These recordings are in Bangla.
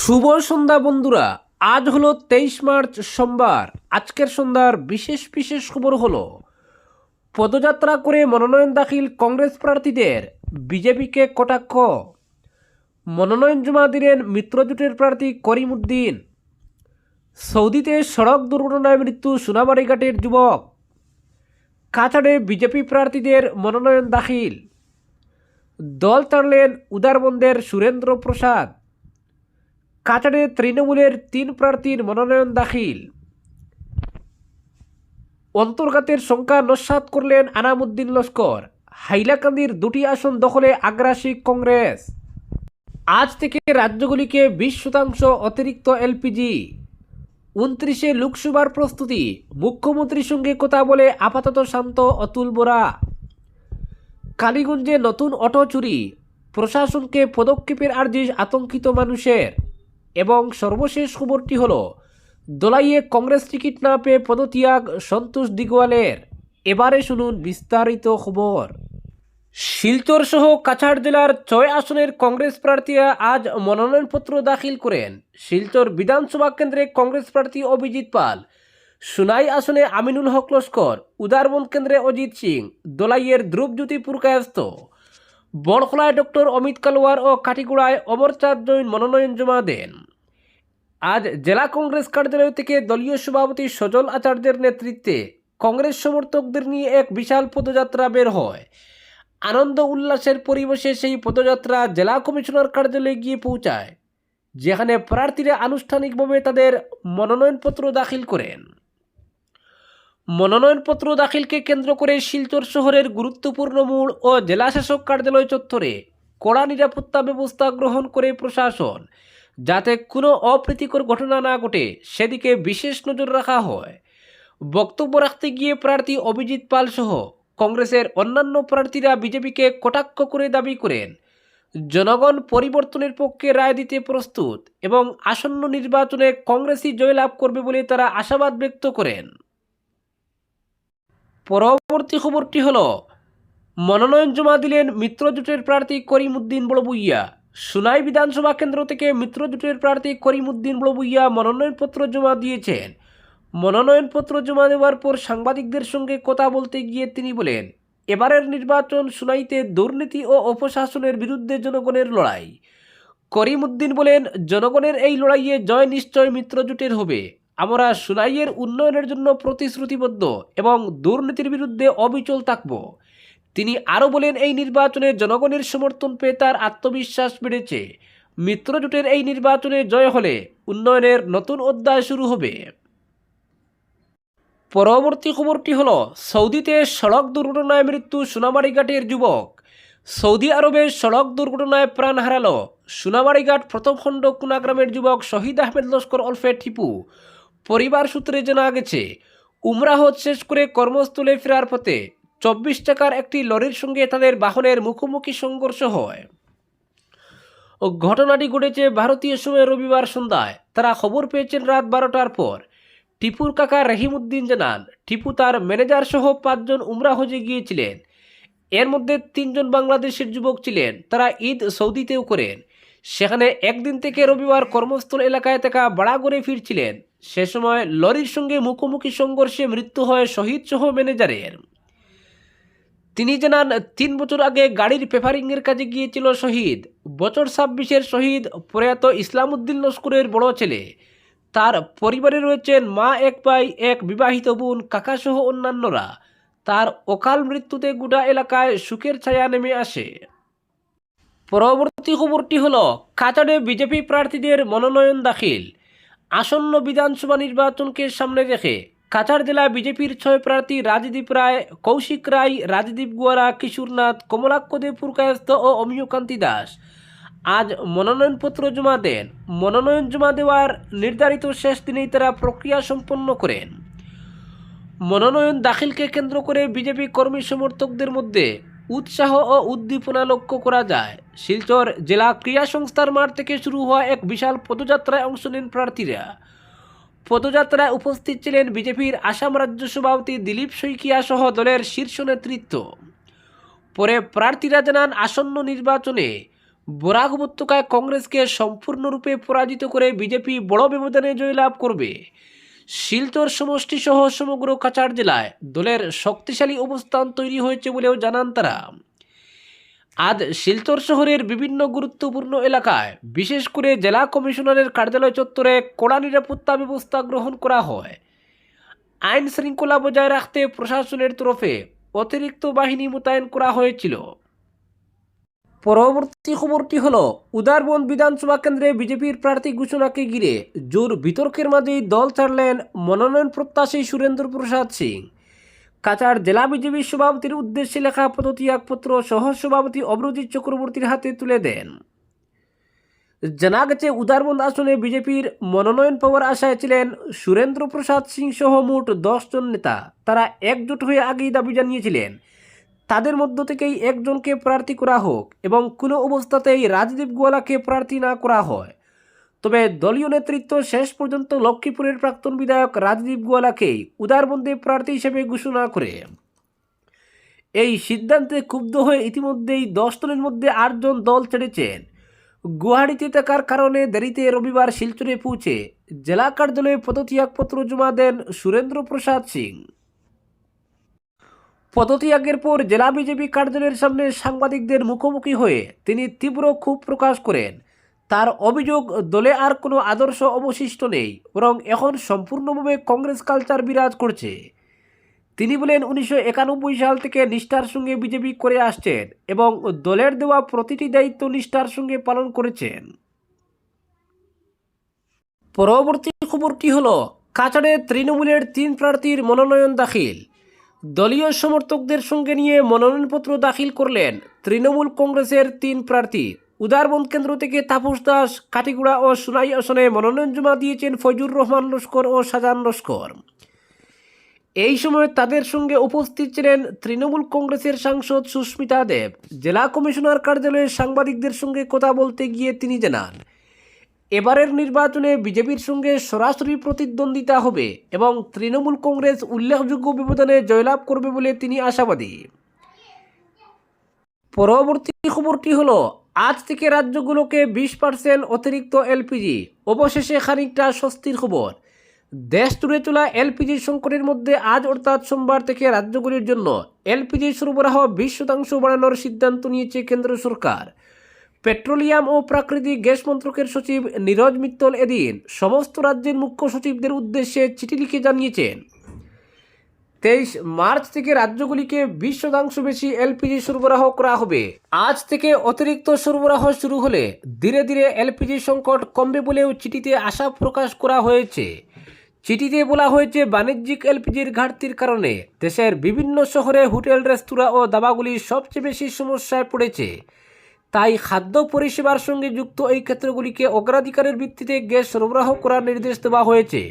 শুভ সন্ধ্যা বন্ধুরা। আজ হলো 23 মার্চ সোমবার। আজকের সন্ধ্যার বিশেষ বিশেষ খবর হলো পদযাত্রা করে মনোনয়ন দাখিল কংগ্রেস প্রার্থীদের, বিজেপিকে কটাক্ষ, মনোনয়ন জমা দিলেন মিত্রজোটের প্রার্থী করিম উদ্দিন, সৌদিতে সড়ক দুর্ঘটনায় মৃত্যু সোনাবাড়িঘাটের যুবক, কাছাড়ে বিজেপি প্রার্থীদের মনোনয়ন দাখিল, দল ছাড়লেন উদারবন্দের সুরেন্দ্র প্রসাদ, কাছাড়ে তৃণমূলের 3 প্রার্থীর মনোনয়ন দাখিল, অন্তর্ঘাতের সংখ্যা নস্যাৎ করলেন আনামুদ্দিন লস্কর, হাইলাকান্দির 2টি আসন দখলে আগ্রাসী কংগ্রেস, আজ থেকে রাজ্যগুলিকে 20% অতিরিক্ত এলপিজি, 29 লোকসভার প্রস্তুতি, মুখ্যমন্ত্রীর সঙ্গে কথা বলে আপাতত শান্ত অতুল বোরা, কালীগঞ্জে নতুন অটো চুরি, প্রশাসনকে পদক্ষেপের আর্জি আতঙ্কিত মানুষের। এবং সর্বশেষ খবরটি হলো দোলাইয়ে কংগ্রেস টিকিট না পেয়ে পদত্যাগ সন্তোষ দিগওয়ালের। এবারে শুনুন বিস্তারিত খবর। শিলচর সহ কাছাড় জেলার 6 আসনের কংগ্রেস প্রার্থীরা আজ মনোনয়নপত্র দাখিল করেন। শিলচর বিধানসভা কেন্দ্রে কংগ্রেস প্রার্থী অভিজিৎ পাল, সুনাই আসনে আমিনুল হক লস্কর, উদারবন্দ কেন্দ্রে অজিত সিং, দোলাইয়ের ধ্রুবজ্যোতি পুরকায়স্থ, বড়খলায় ডক্টর অমিত কালওয়ার ও কাটিগুড়ায় অমরচাঁদ জৈন মনোনয়ন জমা দেন। আজ জেলা কংগ্রেস কার্যালয় থেকে দলীয় সভাপতি সজল আচার্যের নেতৃত্বে কংগ্রেস সমর্থকদের নিয়ে এক বিশাল পদযাত্রা বের হয়। আনন্দ উল্লাসের পরিবেশে সেই পদযাত্রা জেলা কমিশনার কার্যালয়ে গিয়ে পৌঁছায়, যেখানে প্রার্থীরা আনুষ্ঠানিকভাবে তাদের মনোনয়নপত্র দাখিল করেন। মনোনয়নপত্র দাখিলকে কেন্দ্র করে শিলচর শহরের গুরুত্বপূর্ণ মোড় ও জেলাশাসক কার্যালয় চত্বরে কড়া নিরাপত্তা ব্যবস্থা গ্রহণ করে প্রশাসন, যাতে কোনো অপ্রীতিকর ঘটনা না ঘটে সেদিকে বিশেষ নজর রাখা হয়। বক্তব্য রাখতে গিয়ে প্রার্থী অভিজিৎ পাল সহ কংগ্রেসের অন্যান্য প্রার্থীরা বিজেপিকে কটাক্ষ করে দাবি করেন জনগণ পরিবর্তনের পক্ষে রায় দিতে প্রস্তুত এবং আসন্ন নির্বাচনে কংগ্রেসই জয়লাভ করবে বলে তারা আশাবাদ ব্যক্ত করেন। পরবর্তী খবরটি হল মনোনয়ন জমা দিলেন মিত্রজোটের প্রার্থী করিম উদ্দিন বড়বুইয়া। সুনাই বিধানসভা কেন্দ্র থেকে মিত্রজোটের প্রার্থী করিম উদ্দিন বড়বুইয়া মনোনয়নপত্র জমা দিয়েছেন। মনোনয়নপত্র জমা দেওয়ার পর সাংবাদিকদের সঙ্গে কথা বলতে গিয়ে তিনি বলেন, এবারের নির্বাচন সুনাইতে দুর্নীতি ও অপশাসনের বিরুদ্ধে জনগণের লড়াই। করিম উদ্দিন বলেন, জনগণের এই লড়াইয়ে জয় নিশ্চয় মিত্রজোটের হবে। আমরা সুনাইয়ের উন্নয়নের জন্য প্রতিশ্রুতিবদ্ধ এবং দুর্নীতির বিরুদ্ধে অবিচল থাকব। তিনি আরও বলেন, এই নির্বাচনে জনগণের সমর্থন পেয়ে তার আত্মবিশ্বাস বেড়েছে। মিত্রজোটের এই নির্বাচনে জয় হলে উন্নয়নের নতুন অধ্যায় শুরু হবে। পরবর্তী খবরটি হল সৌদিতে সড়ক দুর্ঘটনায় মৃত্যু সোনাবাড়িঘাটের যুবক। সৌদি আরবে সড়ক দুর্ঘটনায় প্রাণ হারালো সোনাবাড়িঘাট প্রথম খণ্ড কুনাগ্রামের যুবক শহীদ আহমেদ লস্কর ওরফে টিপু। পরিবার সূত্রে জানা গেছে, উমরাহ শেষ করে কর্মস্থলে ফেরার পথে 24 চাকার একটি লরির সঙ্গে তাদের বাহনের মুখোমুখি সংঘর্ষ হয়। ঘটনাটি ঘটেছে ভারতীয় সময় রবিবার সন্ধ্যায়। তারা খবর পেয়েছেন রাত 12টার পর। টিপুর কাকা রহিম উদ্দিন জানান, টিপু তার ম্যানেজার সহ 5 জন উমরা হজে গিয়েছিলেন। এর মধ্যে 3 জন বাংলাদেশের যুবক ছিলেন। তারা ঈদ সৌদিতেও করেন। সেখানে একদিন থেকে রবিবার কর্মস্থল এলাকায় থাকা বাড়াগড়ে ফিরছিলেন। সে সময় লরির সঙ্গে মুখোমুখি সংঘর্ষে মৃত্যু হয় শহীদ সহ ম্যানেজারের। তিনি জানান, 3 বছর আগে গাড়ির পেপারিংয়ের কাজে গিয়েছিল শহীদ। বছর 26-এর শহীদ প্রয়াত ইসলাম উদ্দিন লস্করের বড় ছেলে। তার পরিবারে রয়েছেন মা, এক ভাই, এক বিবাহিত বোন, কাকাসহ অন্যান্যরা। তার অকাল মৃত্যুতে গোটা এলাকায় শোকের ছায়া নেমে আসে। পরবর্তী খবরটি হল কাছাড়ে বিজেপি প্রার্থীদের মনোনয়ন দাখিল। আসন্ন বিধানসভা নির্বাচনকে সামনে রেখে কাছাড় জেলা বিজেপির 6 প্রার্থী রাজদীপ রায়, কৌশিক রায়, রাজদীপ গুয়ারা, কিশোরনাথ, কমলাক্ষ দেব পুরকায়স্থ ও অমিয়কান্তি দাস আজ মনোনয়নপত্র জমা দেন। মনোনয়ন জমা দেওয়ার নির্ধারিত শেষ দিনেই তারা প্রক্রিয়া সম্পন্ন করেন। মনোনয়ন দাখিলকে কেন্দ্র করে বিজেপি কর্মী সমর্থকদের মধ্যে উৎসাহ ও উদ্দীপনা লক্ষ্য করা যায়। শিলচর জেলা ক্রীড়া সংস্থার মাঠ থেকে শুরু হওয়া এক বিশাল পদযাত্রায় অংশ নেন প্রার্থীরা। পদযাত্রায় উপস্থিত ছিলেন বিজেপির আসাম রাজ্য সভাপতি দিলীপ শইকিয়া সহ দলের শীর্ষ নেতৃত্ব। পরে প্রার্থীরা জানান, আসন্ন নির্বাচনে বরাক উপত্যকায় কংগ্রেসকে সম্পূর্ণরূপে পরাজিত করে বিজেপি বড় ব্যবধানে জয়লাভ করবে। শিলচর সমষ্টি সহ সমগ্র কাছাড় জেলায় দলের শক্তিশালী অবস্থান তৈরি হয়েছে বলেও জানান তারা। আজ শিলচর শহরের বিভিন্ন গুরুত্বপূর্ণ এলাকায় বিশেষ করে জেলা কমিশনারের কার্যালয় চত্বরে কড়া নিরাপত্তা ব্যবস্থা গ্রহণ করা হয়। আইন শৃঙ্খলা বজায় রাখতে প্রশাসনের তরফে অতিরিক্ত বাহিনী মোতায়েন করা হয়েছিল। পরবর্তী খবরটি হলো, উদারবন বিধানসভা কেন্দ্রে বিজেপির প্রার্থী ঘোষণাকে ঘিরে জোর বিতর্কের মাঝেই দল ছাড়লেন মনোনয়ন প্রত্যাশী সুরেন্দ্র প্রসাদ সিং। কাছাড় জেলা বিজেপির সভাপতির উদ্দেশ্যে লেখা পদত্যাগপত্র সহ সভাপতি অভ্রজিৎ চক্রবর্তীর হাতে তুলে দেন। জানা গেছে, উদারবন আসনে বিজেপির মনোনয়ন পাওয়ার আশায় ছিলেন সুরেন্দ্র প্রসাদ সিং সহ মোট 10 জন নেতা। তারা একজোট হয়ে আগেই দাবি জানিয়েছিলেন তাদের মধ্য থেকেই একজনকে প্রার্থী করা হোক এবং কোনো অবস্থাতেই রাজদীপ গোয়ালাকে প্রার্থী না করা হয়। তবে দলীয় নেতৃত্ব শেষ পর্যন্ত লক্ষ্মীপুরের প্রাক্তন বিধায়ক রাজদীপ গোয়ালাকেই উদারবন্দে প্রার্থী হিসেবে ঘোষণা করে। এই সিদ্ধান্তে ক্ষুব্ধ হয়ে ইতিমধ্যেই 10 জনের মধ্যে 8 জন দল ছেড়েছেন। গুয়াহাটিতে থাকার কারণে দেরিতে রবিবার শিলচরে পৌঁছে জেলা কার্যালয়ে পদত্যাগপত্র জমা দেন সুরেন্দ্র প্রসাদ সিং। পদত্যাগের পর জেলা বিজেপি কার্যালয়ের সামনে সাংবাদিকদের মুখোমুখি হয়ে তিনি তীব্র ক্ষোভ প্রকাশ করেন। তার অভিযোগ, দলে আর কোনো আদর্শ অবশিষ্ট নেই, বরং এখন সম্পূর্ণভাবে কংগ্রেস কালচার বিরাজ করছে। তিনি বলেন, 1991 সাল থেকে নিষ্ঠার সঙ্গে বিজেপি করে আসছেন এবং দলের দেওয়া প্রতিটি দায়িত্ব নিষ্ঠার সঙ্গে পালন করেছেন। পরবর্তী খবরটি হলো, কাছাড়ে তৃণমূলের 3 প্রার্থীর মনোনয়ন দাখিল। দলীয় সমর্থকদের সঙ্গে নিয়ে মনোনয়নপত্র দাখিল করলেন তৃণমূল কংগ্রেসের 3 প্রার্থী। উদারবন কেন্দ্র থেকে তাপস দাস, কাটিগুড়া ও সোনাই আসনে মনোনয়ন জমা দিয়েছেন ফয়জুর রহমান লস্কর ও শাহজাহান লস্কর। এই সময় তাদের সঙ্গে উপস্থিত ছিলেন তৃণমূল কংগ্রেসের সাংসদ সুস্মিতা দেব। জেলা কমিশনার কার্যালয়ে সাংবাদিকদের সঙ্গে কথা বলতে গিয়ে তিনি জানান, এবারের নির্বাচনে বিজেপির সঙ্গে সরাসরি প্রতিদ্বন্দ্বিতা হবে এবং তৃণমূল কংগ্রেস উল্লেখযোগ্য ব্যবধানে জয়লাভ করবে বলে তিনি আশাবাদী। পরবর্তী খবরটি হলো, আজ থেকে রাজ্যগুলোকে 20% অতিরিক্ত এলপিজি। অবশেষে খানিকটা স্বস্তির খবর। দেশ জুড়ে চলা এলপিজি সংকটের মধ্যে আজ অর্থাৎ সোমবার থেকে রাজ্যগুলির জন্য এলপিজি সরবরাহ 20% বাড়ানোর সিদ্ধান্ত নিয়েছে কেন্দ্র সরকার। পেট্রোলিয়াম ও প্রাকৃতিক গ্যাস মন্ত্রকের সচিব নীরজ মিত্তল এদিন সমস্ত রাজ্যের মুখ্য সচিবদের উদ্দেশ্যে চিঠি লিখে জানিয়েছেন, 23 মার্চ থেকে রাজ্যগুলিকে 20% বেশি এলপিজি সরবরাহ করা হবে। আজ থেকে অতিরিক্ত সরবরাহ শুরু হলে ধীরে ধীরে এলপিজি সংকট কমবে বলেও চিঠিতে আশা প্রকাশ করা হয়েছে। চিঠিতে বলা হয়েছে, বাণিজ্যিক এলপিজির ঘাটতির কারণে দেশের বিভিন্ন শহরে হোটেল, রেস্তোরাঁ ও দাবাগুলি সবচেয়ে বেশি সমস্যায় পড়েছে। তাই খাদ্য পরিষেবার সঙ্গে যুক্ত এই ক্ষেত্রগুলিকে অগ্রাধিকারের ভিত্তিতে গ্যাস সরবরাহ করার নির্দেশ দেওয়া হয়েছে।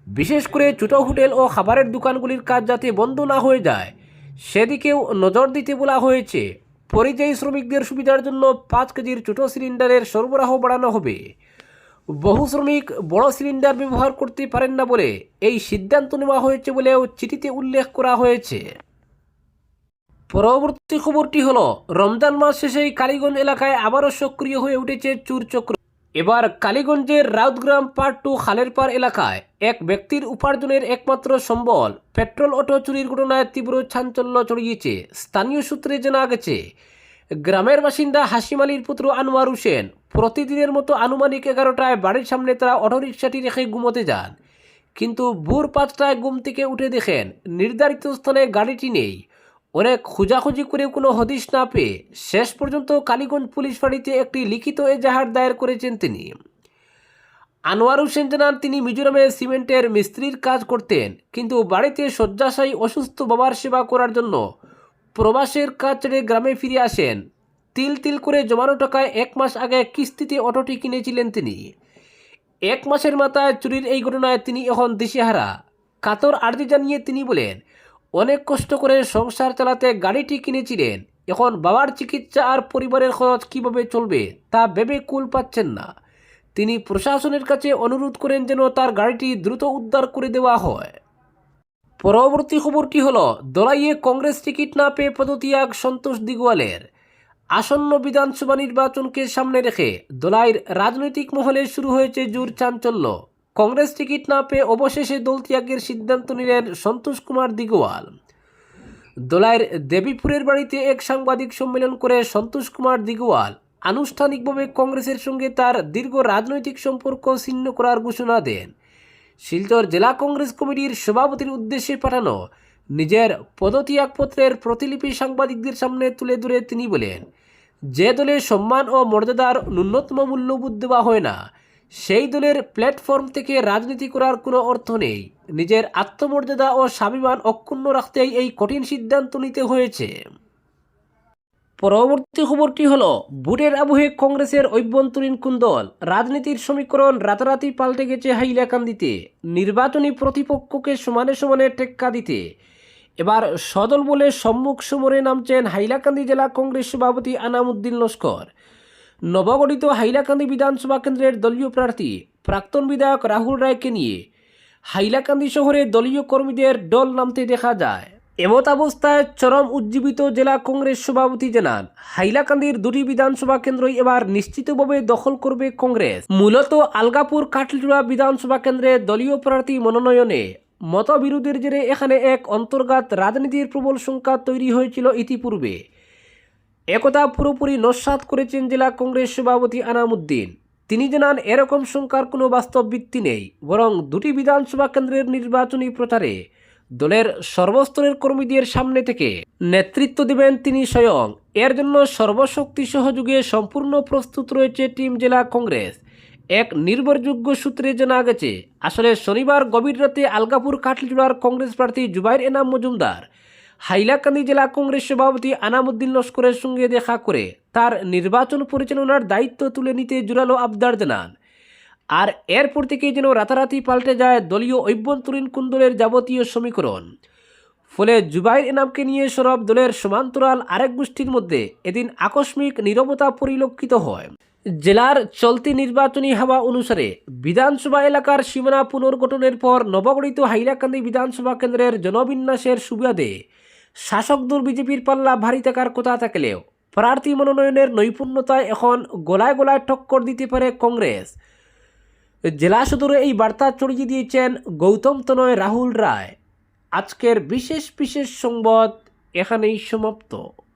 বিশেষ করে ছোট হোটেল ও খাবারের দোকানগুলির কাজ যাতে বন্ধ না হয়ে যায় সেদিকেও নজর দিতে বলা হয়েছে। পরিযায়ী শ্রমিকদের সুবিধার জন্য 5 কেজির ছোট সিলিন্ডারের সরবরাহ বাড়ানো হবে। বহু শ্রমিক বড় সিলিন্ডার ব্যবহার করতে পারেন না বলে এই সিদ্ধান্ত নেওয়া হয়েছে বলেও চিঠিতে উল্লেখ করা হয়েছে। পরবর্তী খবরটি হলো, রমজান মাস শেষেই কালীগঞ্জ এলাকায় আবারও সক্রিয় হয়ে উঠেছে চুর চক্র। এবার কালীগঞ্জের রাউতগ্রাম পার্ট 2 খালের পার এলাকায় এক ব্যক্তির উপার্জনের একমাত্র সম্বল পেট্রোল অটো চুরির ঘটনায় তীব্র চাঞ্চল্য ছড়িয়েছে। স্থানীয় সূত্রে জানা গেছে, গ্রামের বাসিন্দা হাসিম আলীর পুত্র আনোয়ার হোসেন প্রতিদিনের মতো আনুমানিক 11টায় বাড়ির সামনে তারা অটোরিকশাটি রেখে ঘুমোতে যান, কিন্তু ভোর 5টায় ঘুম থেকে উঠে দেখেন নির্ধারিত স্থানে গাড়িটি নেই। অনেক খোঁজাখুঁজি করে কোনো হদিশ না পেয়ে শেষ পর্যন্ত কালীগঞ্জ পুলিশ ফাঁড়িতে একটি লিখিত এজাহার দায়ের করেছেন তিনি। আনোয়ার হোসেন জানান, তিনি মিজোরামে সিমেন্টের মিস্ত্রির কাজ করতেন, কিন্তু বাড়িতে শয্যাশায়ী অসুস্থ বাবার সেবা করার জন্য প্রবাসের কাজ ছেড়ে গ্রামে ফিরে আসেন। তিল তিল করে জমানো টাকায় 1 মাস আগে কিস্তিতে অটোটি কিনেছিলেন তিনি। 1 মাসের মাথায় চুরির এই ঘটনায় তিনি এখন দিশেহারা। কাতর আর্জি জানিয়ে তিনি বলেন, অনেক কষ্ট করে সংসার চালাতে গাড়িটি কিনেছিলেন, এখন বাবার চিকিৎসা আর পরিবারের খরচ কিভাবে চলবে তা ভেবে কুল পাচ্ছেন না। তিনি প্রশাসনের কাছে অনুরোধ করেন যেন তার গাড়িটি দ্রুত উদ্ধার করে দেওয়া হয়। পরবর্তী খবরটি হলো, দলাইয়ে কংগ্রেস টিকিট না পেয়ে পদত্যাগ সন্তোষ দিগওয়ালের। আসন্ন বিধানসভা নির্বাচনকে সামনে রেখে দোলাইর রাজনৈতিক মহলে শুরু হয়েছে জোর চাঞ্চল্য। কংগ্রেস টিকিট না পেয়ে অবশেষে দল ত্যাগের সিদ্ধান্ত নিলেন সন্তোষ কুমার দিগওয়াল। দোলাইর দেবীপুরের বাড়িতে এক সাংবাদিক সম্মেলন করে সন্তোষ কুমার দিগওয়াল আনুষ্ঠানিকভাবে কংগ্রেসের সঙ্গে তার দীর্ঘ রাজনৈতিক সম্পর্ক ছিন্ন করার ঘোষণা দেন। শিলচর জেলা কংগ্রেস কমিটির সভাপতির উদ্দেশ্যে পাঠানো নিজের পদত্যাগপত্রের প্রতিলিপি সাংবাদিকদের সামনে তুলে ধরে তিনি বলেন, যে দলে সম্মান ও মর্যাদার ন্যূনতম মূল্যবোধ দেওয়া হয় না, সেই দলের প্ল্যাটফর্ম থেকে রাজনীতি করার কোনো অর্থ নেই। নিজের আত্মমর্যাদা ও স্বাভিমান অক্ষুণ্ণ রাখতেই এই কঠিন সিদ্ধান্ত নিতে হয়েছে। পরবর্তী খবরটি হলো, ভোটের আবহে কংগ্রেসের অভ্যন্তরীণ কুন্দল, রাজনীতির সমীকরণ রাতারাতি পাল্টে গেছে হাইলাকান্দিতে। নির্বাচনী প্রতিপক্ষকে সমানে সমানে টেক্কা দিতে এবার সদল বলে সম্মুখ সমরে নামছেন হাইলাকান্দি জেলা কংগ্রেস সভাপতি আনামউদ্দিন লস্কর। নবগঠিত হাইলাকান্দি বিধানসভা কেন্দ্রের দলীয় প্রার্থী প্রাক্তন বিধায়ক রাহুল রায়কে নিয়ে হাইলাকান্দি শহরে দলীয় কর্মীদের দল নামতে দেখা যায়। এমতাবস্থায় চরম উজ্জীবিত জেলা কংগ্রেস সভাপতি জানান, হাইলাকান্দির দুটি বিধানসভা কেন্দ্রই এবার নিশ্চিতভাবে দখল করবে কংগ্রেস। মূলত আলগাপুর কাটলিচুড়া বিধানসভা কেন্দ্রে দলীয় প্রার্থী মনোনয়নে মতবিরোধের জেরে এখানে এক অন্তর্ঘাত রাজনীতির প্রবল সংখ্যা তৈরি হয়েছিল ইতিপূর্বে। একথা পুরোপুরি নস্যাৎ করেছেন জেলা কংগ্রেস সভাপতি আনামউদ্দিন। তিনি জানান, এরকম সংখ্যার কোনো বাস্তব ভিত্তি নেই, বরং দুটি বিধানসভা কেন্দ্রের নির্বাচনী প্রচারে দলের সর্বস্তরের কর্মীদের সামনে থেকে নেতৃত্ব দেবেন তিনি স্বয়ং। এর জন্য সর্বশক্তি সহযোগে সম্পূর্ণ প্রস্তুত রয়েছে টিম জেলা কংগ্রেস। এক নির্ভরযোগ্য সূত্রে জানা গেছে, আসলে শনিবার গভীর রাতে আলগাপুর কাটলিচুড়ার কংগ্রেস প্রার্থী জুবাইর এনাম মজুমদার হাইলাকান্দি জেলা কংগ্রেস সভাপতি আনামউদ্দিন লস্করের সঙ্গে দেখা করে তার নির্বাচন পরিচালনার দায়িত্ব তুলে নিতে জোরালো আবদার জানান। আর এরপর থেকেই যেন রাতারাতি পাল্টে যায় দলীয় অভ্যন্তরীণ কুন্দলের যাবতীয় সমীকরণ। ফলে জুবাইর এনামকে নিয়ে সরব দলের সমান্তরাল আরেক গোষ্ঠীর মধ্যে এদিন আকস্মিক নীরবতা পরিলক্ষিত হয়। জেলার চলতি নির্বাচনী হাওয়া অনুসারে বিধানসভা এলাকার সীমানা পুনর্গঠনের পর নবগঠিত হাইলাকান্দি বিধানসভা কেন্দ্রের জনবিন্যাসের সুবাদে শাসক দল বিজেপির পাল্লা ভারী থাকার কথা থাকলেও প্রার্থী মনোনয়নের নৈপুণ্যতায় এখন গলায় গলায় টক্কর দিতে পারে কংগ্রেস। জেলা সদরে এই বার্তা ছড়িয়ে দিয়েছেন গৌতম তনয় রাহুল রায়। আজকের বিশেষ সংবাদ এখানেই সমাপ্ত।